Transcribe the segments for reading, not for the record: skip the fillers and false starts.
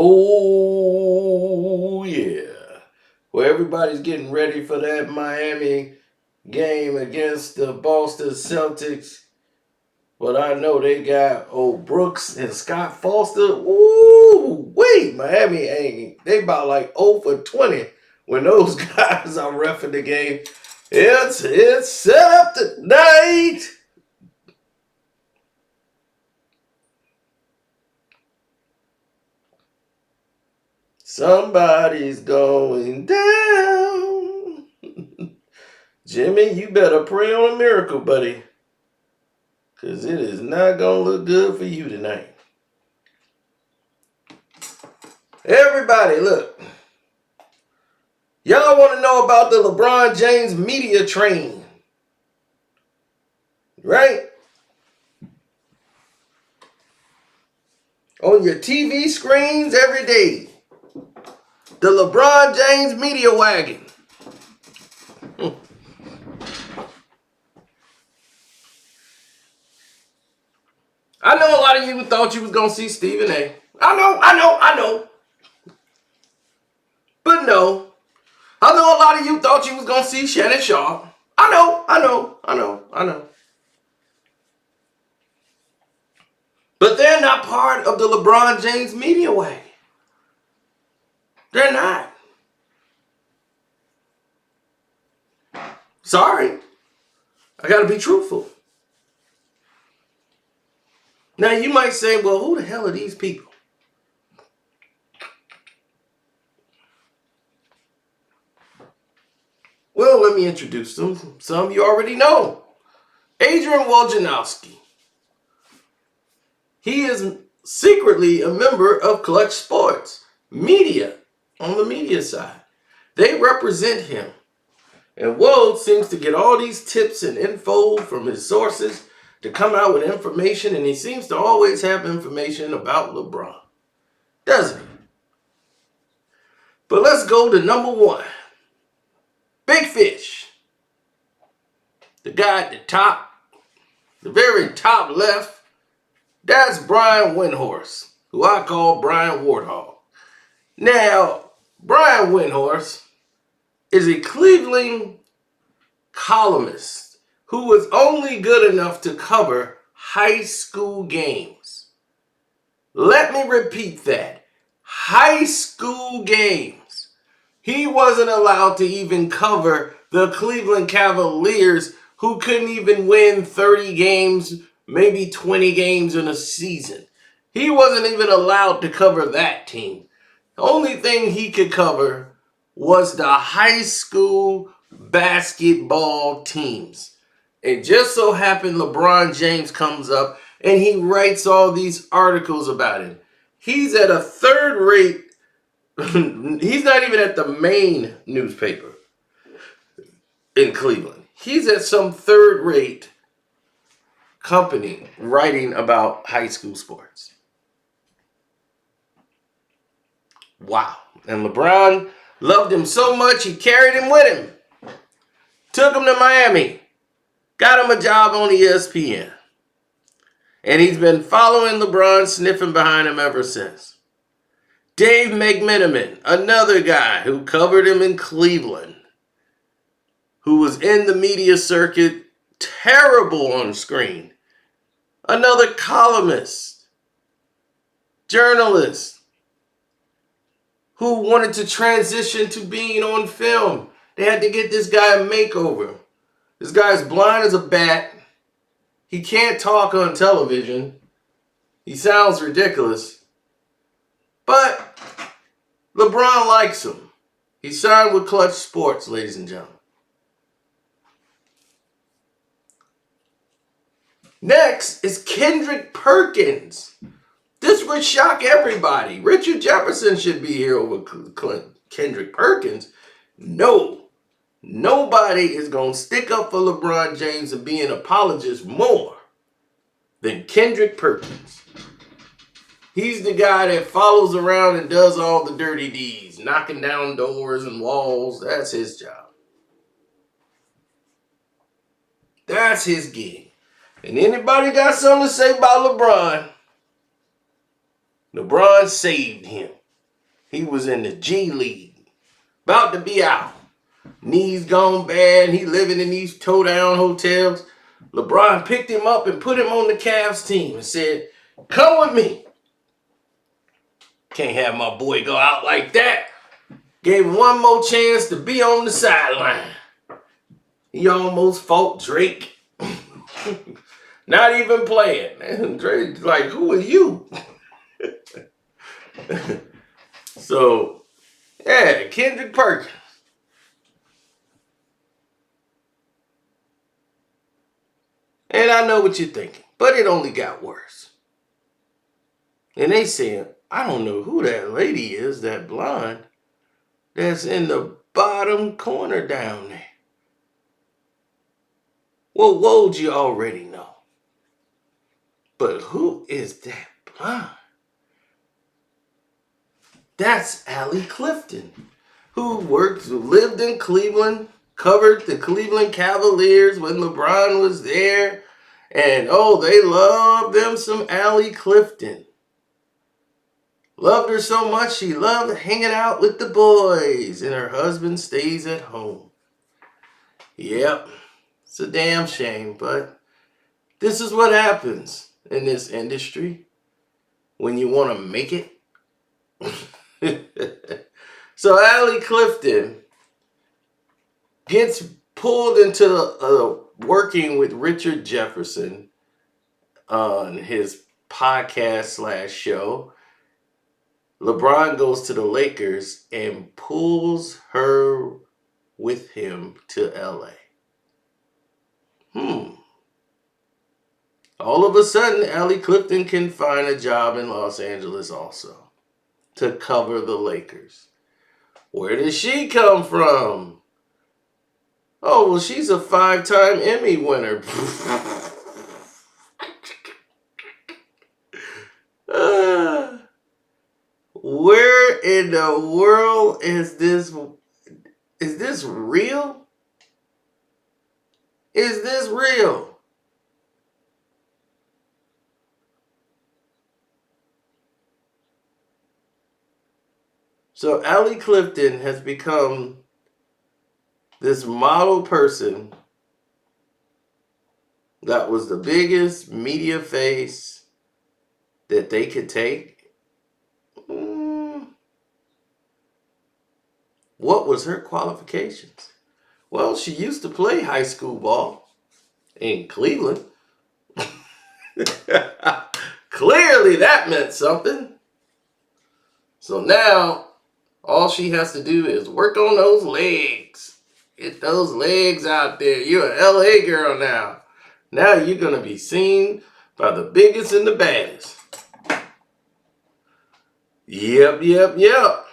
Oh, yeah. Well, everybody's getting ready for that Miami game against the Boston Celtics. But I know they got old Brooks and Scott Foster. Ooh, wait, Miami ain't. They about like 0 for 20 when those guys are reffing the game. It's set up tonight. Somebody's going down. Jimmy, you better pray on a miracle, buddy. Because it is not going to look good for you tonight. Everybody, look. Y'all want to know about the LeBron James media train, right? On your TV screens every day. The LeBron James media wagon. I know a lot of you thought you was going to see Stephen A. I know. But no. I know a lot of you thought you was going to see Shannon Sharp. I know. But they're not part of the LeBron James media wagon. They're not. Sorry. I got to be truthful. Now, you might say, well, who the hell are these people? Well, let me introduce them. Some you already know. Adrian Wojnarowski. He is secretly a member of Clutch Sports Media on the media side. They represent him. And Woj seems to get all these tips and info from his sources to come out with information, and he seems to always have information about LeBron. Doesn't he? But let's go to number one. Big Fish. The guy at the top, the very top left, that's Brian Windhorst, who I call Brian Warthog. Now, Brian Windhorst is a Cleveland columnist who was only good enough to cover high school games. Let me repeat that. High school games. He wasn't allowed to even cover the Cleveland Cavaliers, who couldn't even win 30 games, maybe 20 games in a season. He wasn't even allowed to cover that team. The only thing he could cover was the high school basketball teams. It just so happened LeBron James comes up and he writes all these articles about him. He's at a third rate, he's not even at the main newspaper in Cleveland. He's at some third rate company writing about high school sports. Wow. And LeBron loved him so much, he carried him with him. Took him to Miami. Got him a job on ESPN. And he's been following LeBron, sniffing behind him ever since. Dave McMenamin, another guy who covered him in Cleveland, who was in the media circuit, terrible on screen. Another columnist, journalist, who wanted to transition to being on film. They had to get this guy a makeover. This guy's blind as a bat. He can't talk on television. He sounds ridiculous. But LeBron likes him. He signed with Clutch Sports, ladies and gentlemen. Next is Kendrick Perkins. This would shock everybody. Richard Jefferson should be here over Kendrick Perkins. No. Nobody is going to stick up for LeBron James and be an apologist more than Kendrick Perkins. He's the guy that follows around and does all the dirty deeds, knocking down doors and walls. That's his job. That's his gig. And anybody got something to say about LeBron? LeBron saved him. He was in the G League. About to be out. Knees gone bad. He living in these toe-down hotels. LeBron picked him up and put him on the Cavs team and said, come with me. Can't have my boy go out like that. Gave him one more chance to be on the sideline. He almost fought Drake. Not even playing. Man, Drake's like, who are you? So, yeah, Kendrick Perkins. And I know what you're thinking, but it only got worse. And they saying, I don't know who that lady is, that blonde, that's in the bottom corner down there. Well, Woj, you already know. But who is that blonde? That's Allie Clifton, who lived in Cleveland, covered the Cleveland Cavaliers when LeBron was there. And oh, they loved them some Allie Clifton. Loved her so much she loved hanging out with the boys, and her husband stays at home. Yep, it's a damn shame, but this is what happens in this industry when you want to make it. So Allie Clifton gets pulled into working with Richard Jefferson on his podcast / show. LeBron goes to the Lakers and pulls her with him to LA. All of a sudden, Allie Clifton can find a job in Los Angeles also to cover the Lakers. Where does she come from? Oh, well, she's a 5-time Emmy winner. Where in the world is this? Is this real? Is this real? So Allie Clifton has become this model person that was the biggest media face that they could take. What was her qualifications? Well, she used to play high school ball in Cleveland. Clearly that meant something. So now all she has to do is work on those legs. Get those legs out there. You're an LA girl now. Now you're going to be seen by the biggest and the baddest. Yep.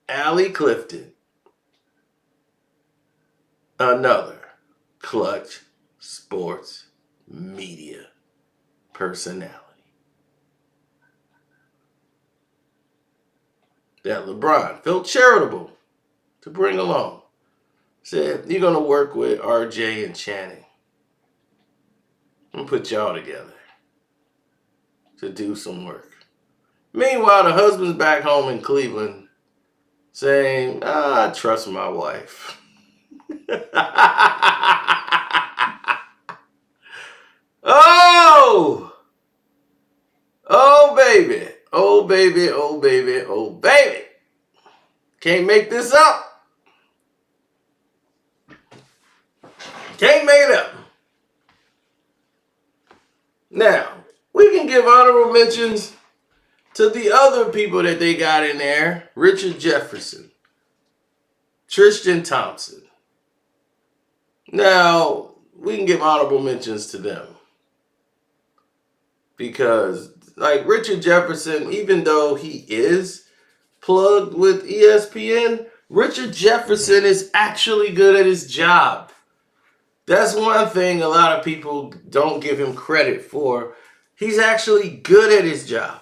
Allie Clifton. Another clutch sports media personality that LeBron felt charitable to bring along. Said, you're going to work with RJ and Channing and put y'all together to do some work. Meanwhile, the husband's back home in Cleveland saying, I trust my wife. Oh, baby. Can't make this up. Can't make it up. Now, we can give honorable mentions to the other people that they got in there. Richard Jefferson, Tristan Thompson. Now, we can give honorable mentions to them. Because, like Richard Jefferson, even though he is plugged with ESPN, Richard Jefferson is actually good at his job. That's one thing a lot of people don't give him credit for. He's actually good at his job.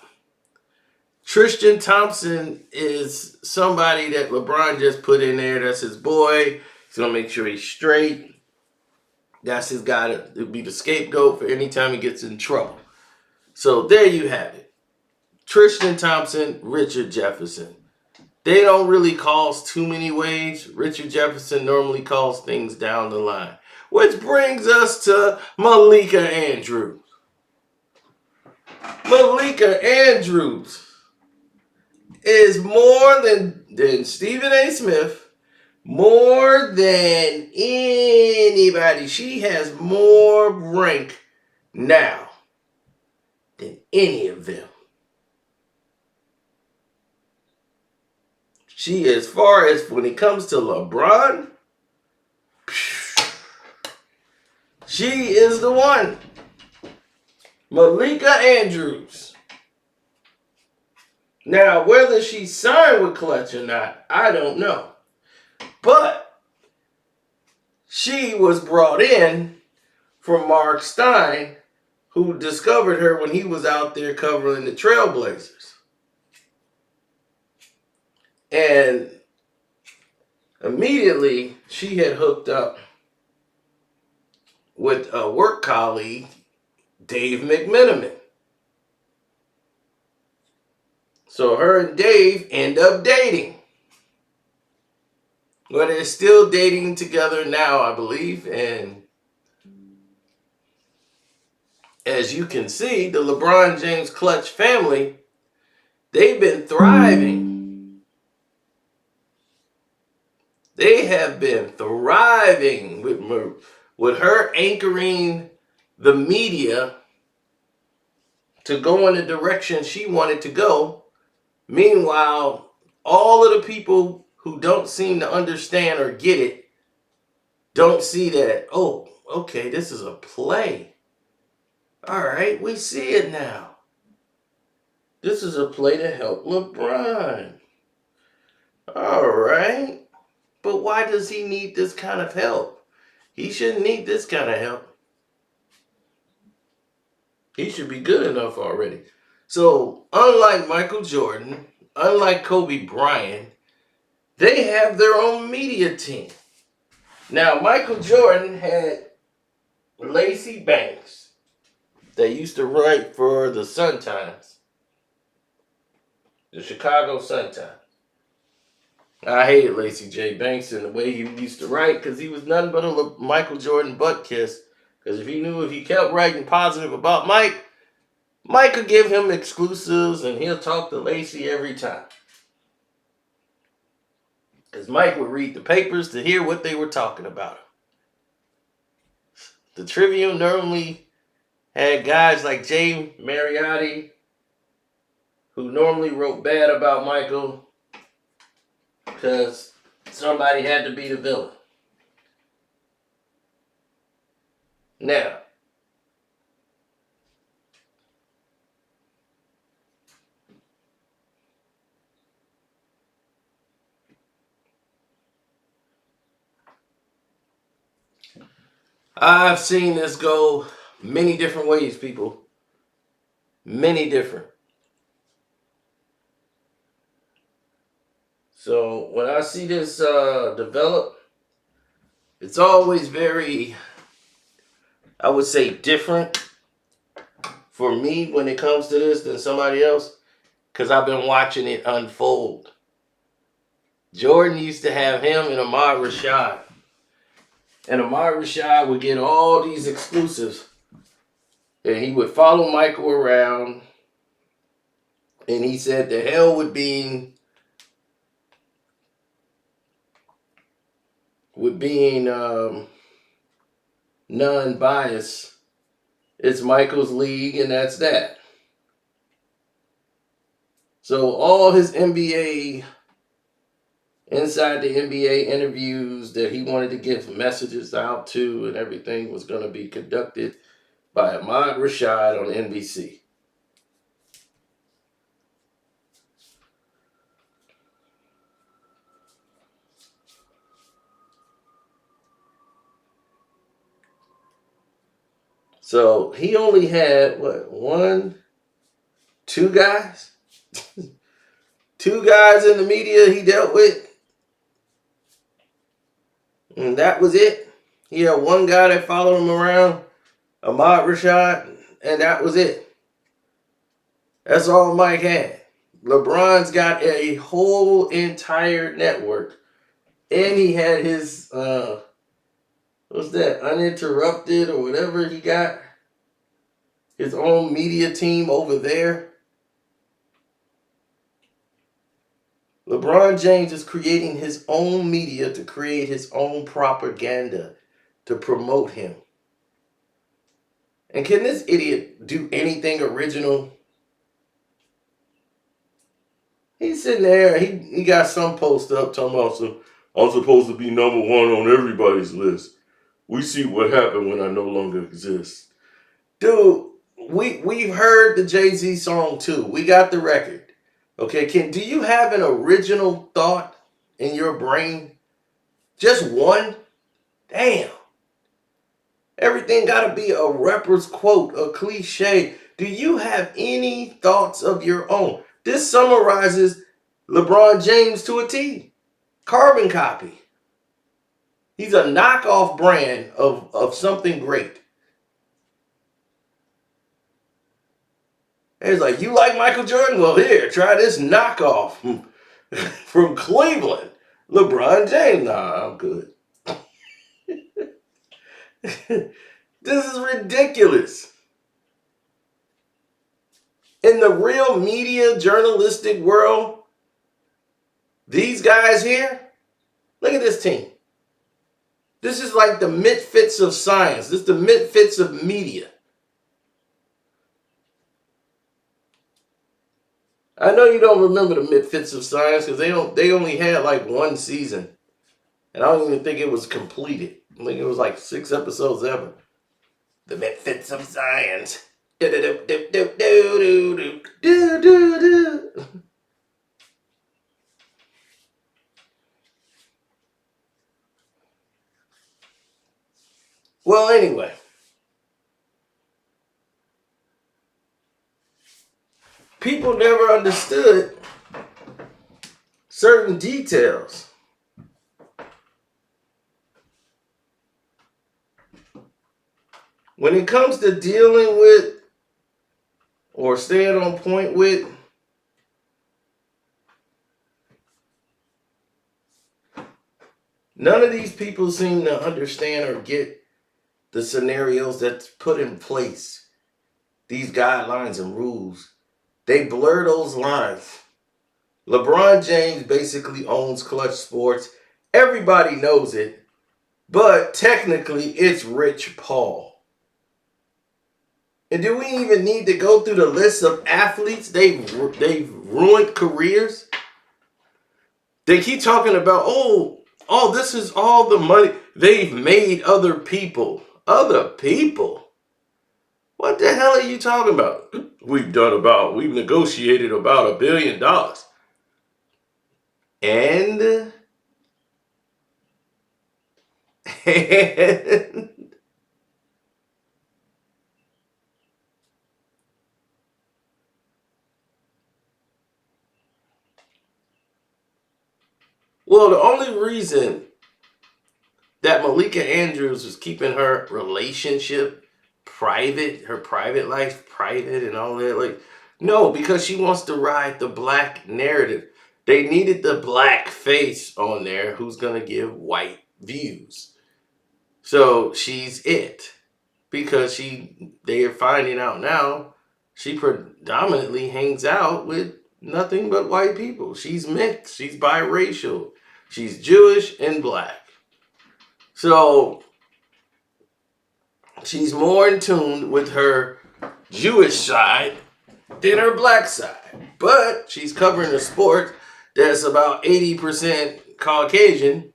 Tristan Thompson is somebody that LeBron just put in there. That's his boy. He's going to make sure he's straight. That's his guy to be the scapegoat for any time he gets in trouble. So there you have it. Tristan Thompson, Richard Jefferson. They don't really cause too many waves. Richard Jefferson normally calls things down the line. Which brings us to Malika Andrews. Malika Andrews is more than Stephen A. Smith, more than anybody. She has more rank now than any of them. She, as far as when it comes to LeBron, she is the one. Malika Andrews. Now, whether she signed with Clutch or not, I don't know. But she was brought in from Mark Stein, who discovered her when he was out there covering the Trailblazers. And immediately, she had hooked up with a work colleague, Dave McMenamin. So her and Dave end up dating. Well, they're still dating together now, I believe. And as you can see, the LeBron James Clutch family, they've been thriving. They have been thriving with her anchoring the media to go in the direction she wanted to go. Meanwhile, all of the people who don't seem to understand or get it don't see that, oh, okay, this is a play. All right, we see it now. This is a play to help LeBron. All right. But why does he need this kind of help? He shouldn't need this kind of help. He should be good enough already. So, unlike Michael Jordan, unlike Kobe Bryant, they have their own media team. Now, Michael Jordan had Lacey Banks that used to write for the Sun-Times, the Chicago Sun-Times. I hated Lacey J. Banks and the way he used to write because he was nothing but a Michael Jordan butt kiss. Because if he kept writing positive about Mike could give him exclusives and he'll talk to Lacey every time. Because Mike would read the papers to hear what they were talking about. The Tribune normally had guys like Jay Mariotti, who normally wrote bad about Michael because somebody had to be the villain. Now, I've seen this go many different ways, people. Many different. So when I see this develop, it's always very, I would say, different for me when it comes to this than somebody else, because I've been watching it unfold. Jordan used to have him and Ahmad Rashad. And Ahmad Rashad would get all these exclusives. And he would follow Michael around. And he said the hell with being non-biased. It's Michael's league and that's that. So all his inside the NBA interviews that he wanted to give messages out to and everything was going to be conducted by Ahmad Rashad on NBC. So he only had, two guys? Two guys in the media he dealt with. And that was it. He had one guy that followed him around, Ahmad Rashad, and that was it. That's all Mike had. LeBron's got a whole entire network. And he had his what's that, uninterrupted or whatever he got. His own media team over there. LeBron James is creating his own media to create his own propaganda to promote him. And can this idiot do anything original? He's sitting there, he got some post up talking about I'm supposed to be number one on everybody's list. We see what happened when I no longer exist. Dude, we've heard the Jay-Z song too. We got the record. Okay, do you have an original thought in your brain? Just one? Damn. Everything gotta be a rapper's quote, a cliche. Do you have any thoughts of your own? This summarizes LeBron James to a T. Carbon copy. He's a knockoff brand of something great. And it's like, you like Michael Jordan? Well, here, try this knockoff from Cleveland. LeBron James. Nah, I'm good. This is ridiculous. In the real media journalistic world, these guys here, look at this team. This is like the misfits of science. This is the misfits of media. I know you don't remember the misfits of science because they only had like one season. And I don't even think it was completed. I think it was like 6 episodes ever. The misfits of science. Well, anyway. People never understood certain details. When it comes to dealing with or staying on point with none of these people seem to understand or get the scenarios that's put in place. These guidelines and rules. They blur those lines. LeBron James basically owns Clutch Sports. Everybody knows it. But technically, it's Rich Paul. And do we even need to go through the list of athletes they've ruined careers? They keep talking about, this is all the money they've made other people. Other people? What the hell are you talking about? We've negotiated about $1 billion. And well, the only reason that Malika Andrews was keeping her relationship private, her private life private and all that, like, no, because she wants to ride the black narrative. They needed the black face on there who's going to give white views. So she's it. Because they are finding out now she predominantly hangs out with nothing but white people. She's mixed. She's biracial. She's Jewish and black. So she's more in tune with her Jewish side than her black side. But she's covering a sport that's about 80% Caucasian.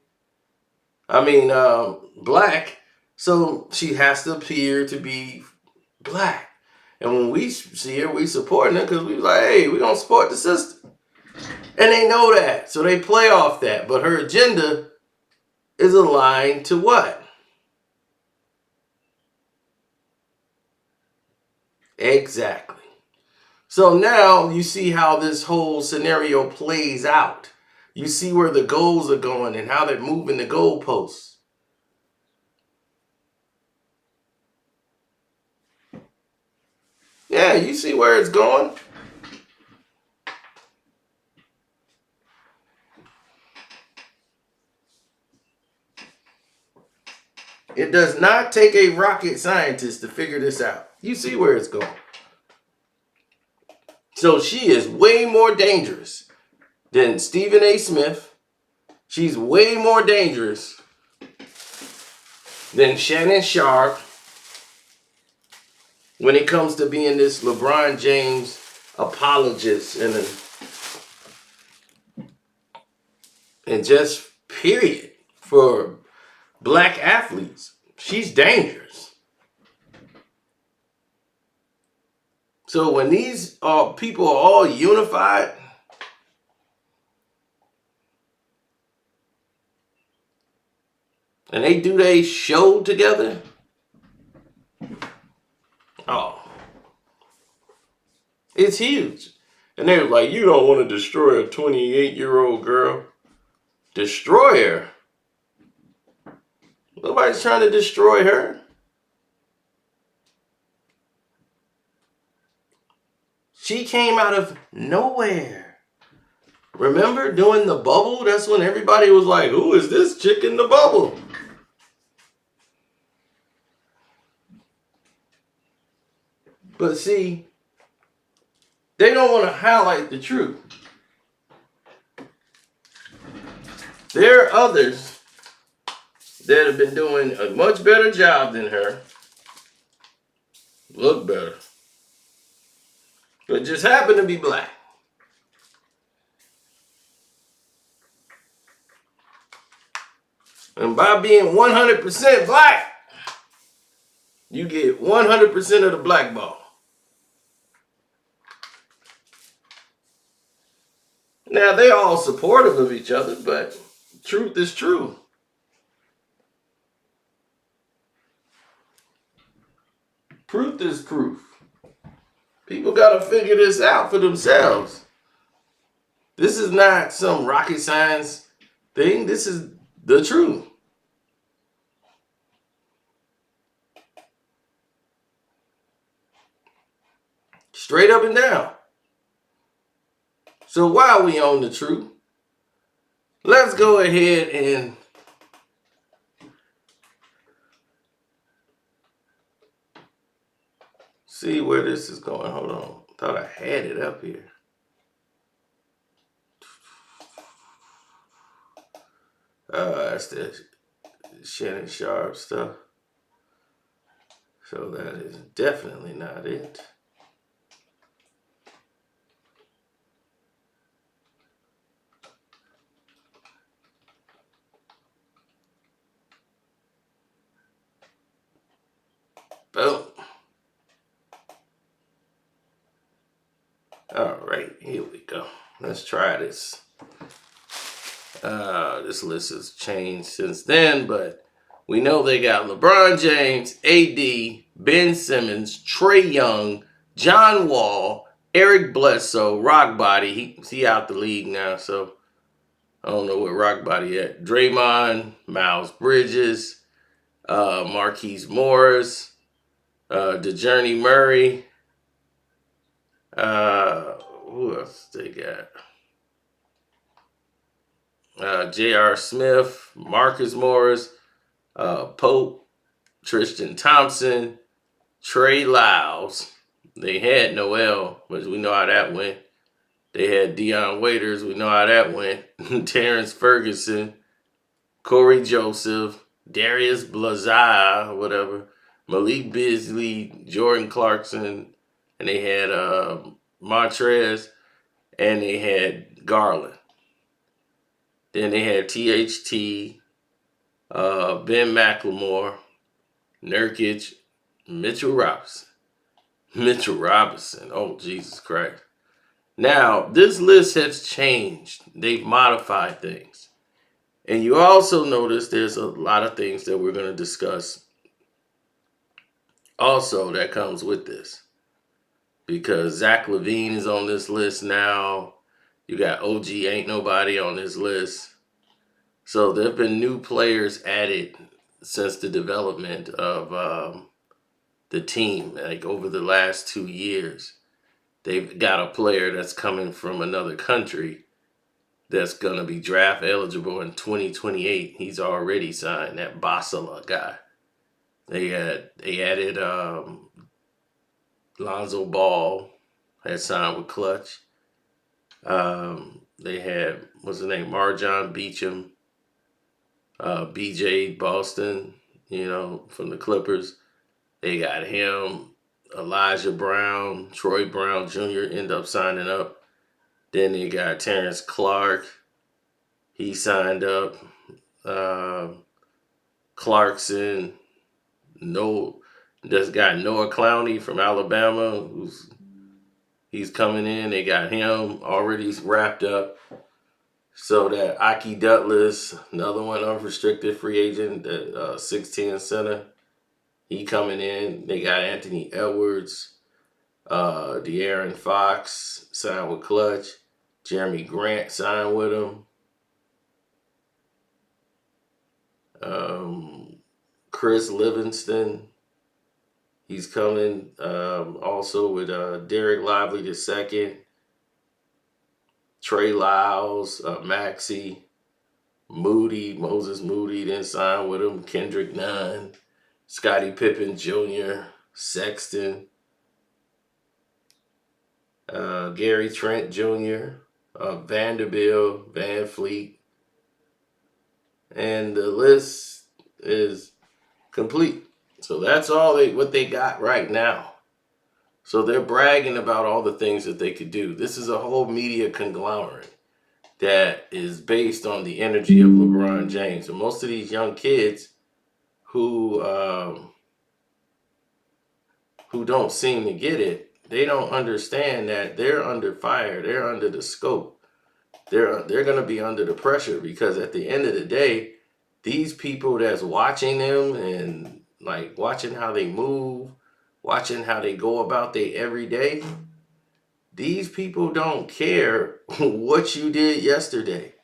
Black. So she has to appear to be black. And when we see her, we supporting her because we like, hey, we don't support the system. And they know that. So they play off that. But her agenda is aligned to what? Exactly. So now you see how this whole scenario plays out. You see where the goals are going and how they're moving the goalposts. Yeah, you see where it's going. It does not take a rocket scientist to figure this out. You see where it's going. So she is way more dangerous than Stephen A. Smith. She's way more dangerous than Shannon Sharp when it comes to being this LeBron James apologist and just period for black athletes. She's dangerous. So when these people are all unified, and they do their show together, oh, it's huge. And they're like, you don't want to destroy a 28-year-old girl. Destroy her? Nobody's trying to destroy her. She came out of nowhere. Remember during the bubble? That's when everybody was like, who is this chick in the bubble? But see, they don't want to highlight the truth. There are others that have been doing a much better job than her. Look better. But just happen to be black. And by being 100% black, you get 100% of the black ball. Now, they're all supportive of each other, but truth is true. Proof is proof. People got to figure this out for themselves. This is not some rocket science thing. This is the truth. Straight up and down. So while we own the truth, let's go ahead and see where this is going. Hold on. Thought I had it up here. That's the Shannon Sharp stuff. So that is definitely not it. Boom. All right, here we go. Let's try this. This list has changed since then, but we know they got LeBron James, AD, Ben Simmons, Trae Young, John Wall, Eric Bledsoe, Rockbody. He out the league now, so I don't know where Rockbody at. Draymond, Miles Bridges, Marquise Morris, DeJourne Murray. Who else they got? J.R. Smith, Marcus Morris, Pope, Tristan Thompson, Trey Lyles. They had Noel, but we know how that went. They had Deion Waiters. We know how that went. Terrence Ferguson, Corey Joseph, Darius Blazai, whatever, Malik Beasley, Jordan Clarkson, and they had Montrez, and they had Garland. Then they had THT, Ben McLemore, Nurkic, Mitchell Robinson. Oh, Jesus Christ. Now, this list has changed. They've modified things. And you also notice there's a lot of things that we're going to discuss also that comes with this. Because Zach LaVine is on this list now. You got OG Ain't Nobody on this list. So there have been new players added since the development of the team, like over the last 2 years. They've got a player that's coming from another country that's going to be draft eligible in 2028. He's already signed, that Basala guy. They added Lonzo Ball had signed with Clutch. They had what's his name, Marjon Beecham, BJ Boston, from the Clippers. They got him, Elijah Brown, Troy Brown Jr. end up signing up. Then they got Terrence Clark. He signed up. Uh, Clarkson. No, just got Noah Clowney from Alabama, he's coming in. They got him already wrapped up. So that Aki Douglas, another one unrestricted free agent, that 6'10" center, he coming in. They got Anthony Edwards, De'Aaron Fox signed with Clutch, Jeremy Grant signed with him, Chris Livingston, he's coming, also with Derek Lively II, Trey Lyles, Maxey, Moses Moody then signed with him, Kendrick Nunn, Scottie Pippen Jr., Sexton, Gary Trent Jr., Vanderbilt, Van Fleet, and the list is complete. So that's all what they got right now. So they're bragging about all the things that they could do. This is a whole media conglomerate that is based on the energy of LeBron James. And most of these young kids who don't seem to get it, they don't understand that they're under fire. They're under the scope. They're going to be under the pressure, because at the end of the day, these people that's watching them and like watching how they move, watching how they go about their everyday, these people don't care what you did yesterday.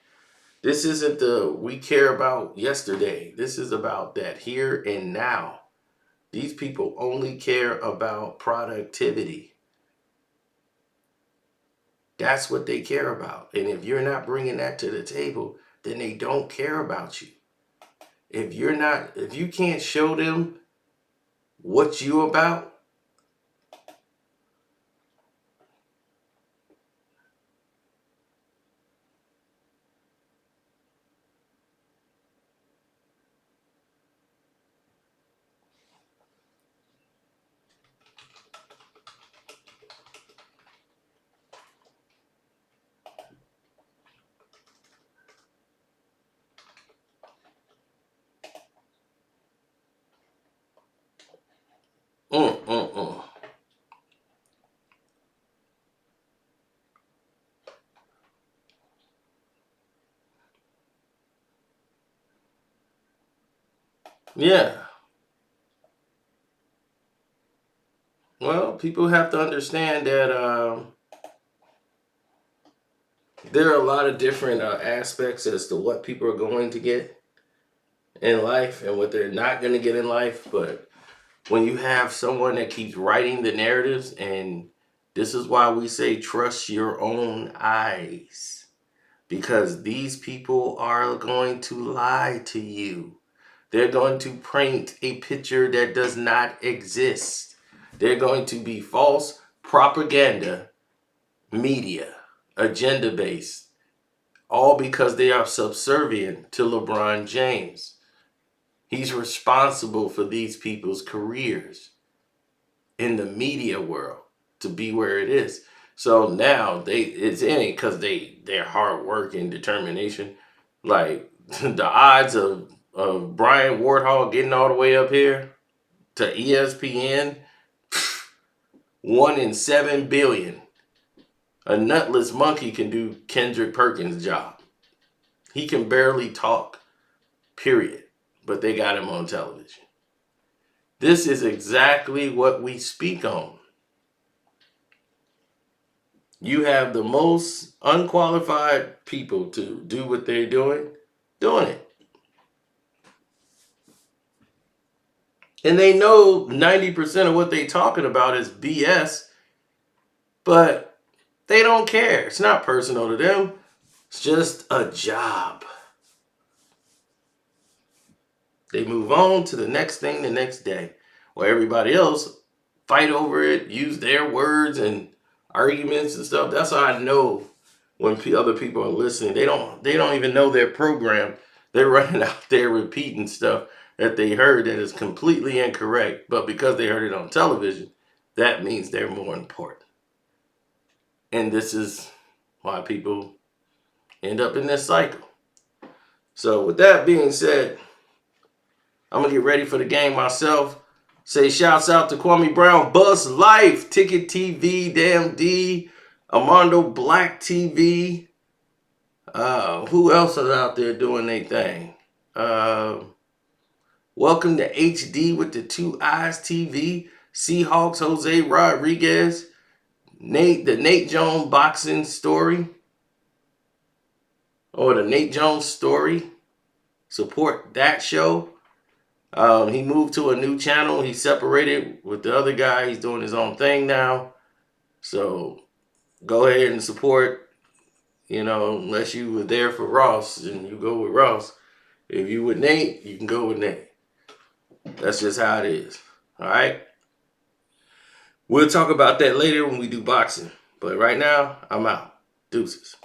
This isn't the we care about yesterday. This is about that here and now. These people only care about productivity. That's what they care about. And if you're not bringing that to the table, then they don't care about you. If you can't show them what you about, mm, mm, mm. Yeah. Well, people have to understand that there are a lot of different aspects as to what people are going to get in life and what they're not going to get in life. But when you have someone that keeps writing the narratives, and this is why we say trust your own eyes, because these people are going to lie to you. They're going to paint a picture that does not exist. They're going to be false propaganda media, agenda based, all because they are subservient to LeBron James. He's responsible for these people's careers in the media world to be where it is. So now it's in it because their hard work and determination. Like the odds of Brian Wardhall getting all the way up here to ESPN, 1 in 7 billion. A nutless monkey can do Kendrick Perkins' job. He can barely talk, period. But they got him on television. This is exactly what we speak on. You have the most unqualified people to do what they're doing it. And they know 90% of what they're talking about is BS, but they don't care. It's not personal to them. It's just a job. They move on to the next thing the next day, where everybody else fight over it, use their words and arguments and stuff. That's how I know when other people are listening. They don't even know their program. They're running out there repeating stuff that they heard that is completely incorrect, but because they heard it on television, that means they're more important. And this is why people end up in this cycle. So with that being said, I'm going to get ready for the game myself. Say shouts out to Kwame Brown, Buzz Life, Ticket TV, Damn D, Armando Black TV. Who else is out there doing their thing? Welcome to HD with the Two Eyes TV, Seahawks, Jose Rodriguez, the Nate Jones boxing story, or the Nate Jones story. Support that show. He moved to a new channel. He separated with the other guy. He's doing his own thing now. So go ahead and support, unless you were there for Ross and you go with Ross. If you with Nate, you can go with Nate. That's just how it is. All right? We'll talk about that later when we do boxing. But right now, I'm out. Deuces.